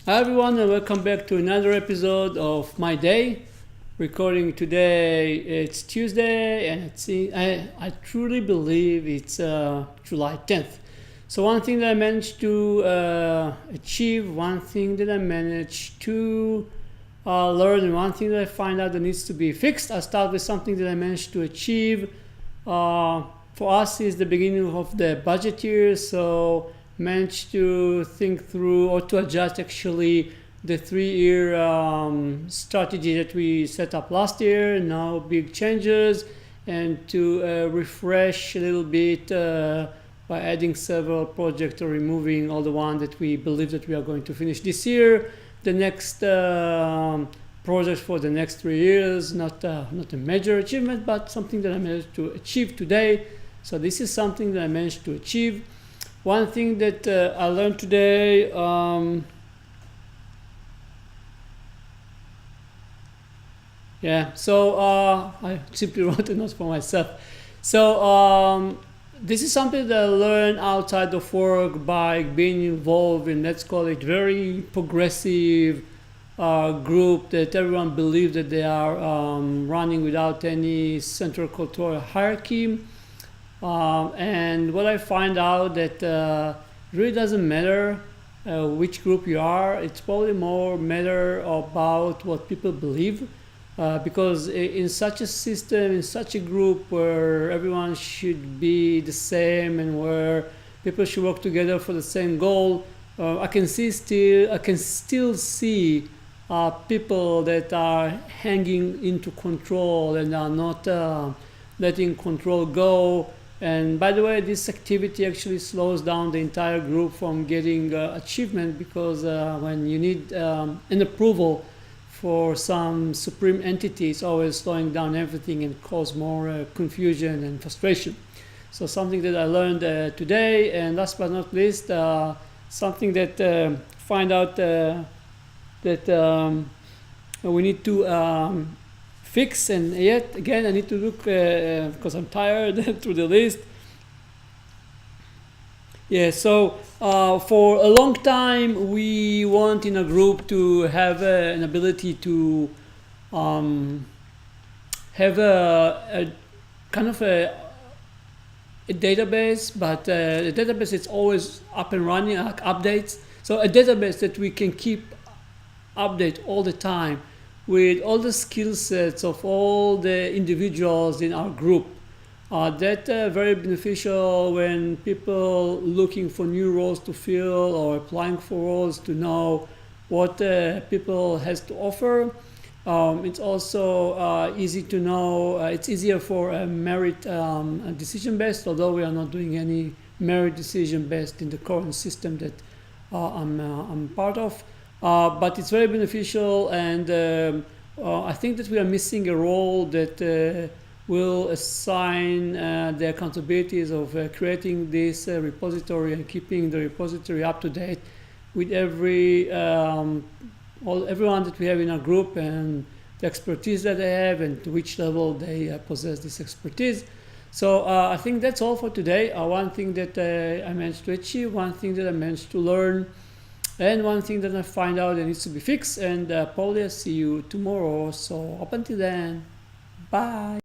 Hi everyone, and welcome back to another episode of My Day. Recording today, it's Tuesday, and I truly believe it's July 10th. So one thing that I managed to achieve, one thing that I managed to learn, and one thing that I find out that needs to be fixed. I'll start with something that I managed to achieve. For us, is the beginning of the budget year, so managed to think through or to adjust actually the 3-year strategy that we set up last year. Now big changes, and to refresh a little bit by adding several projects or removing all the ones that we believe that we are going to finish this year. The next project for the next 3 years, not a major achievement, but something that I managed to achieve today. So this is something that I managed to achieve. One thing that I learned today, I simply wrote a note for myself. So this is something that I learned outside of work by being involved in, let's call it, very progressive group that everyone believes that they are running without any central control hierarchy. And what I find out that really doesn't matter which group you are. It's probably more matter about what people believe, because in such a system, in such a group where everyone should be the same and where people should work together for the same goal, I can still see people that are hanging into control and are not letting control go. And by the way, this activity actually slows down the entire group from getting achievement, because when you need an approval for some supreme entity, it's always slowing down everything and cause more confusion and frustration. So something that I learned today, and last but not least, something that find out that we need to fix, and yet again I need to look because I'm tired through the list. So for a long time we want in a group to have an ability to have a kind of a database, but the database is always up and running, like updates. So a database that we can keep update all the time with all the skill sets of all the individuals in our group. That very beneficial when people looking for new roles to fill or applying for roles to know what people has to offer. It's also easy to know. It's easier for a merit decision based, although we are not doing any merit decision based in the current system that I'm part of. But it's very beneficial, and I think that we are missing a role that will assign the accountabilities of creating this repository and keeping the repository up to date with everyone that we have in our group, and the expertise that they have and to which level they possess this expertise. So I think that's all for today. One thing that I managed to achieve, one thing that I managed to learn, and one thing that I find out that needs to be fixed. And probably I'll see you tomorrow. So up until then, bye.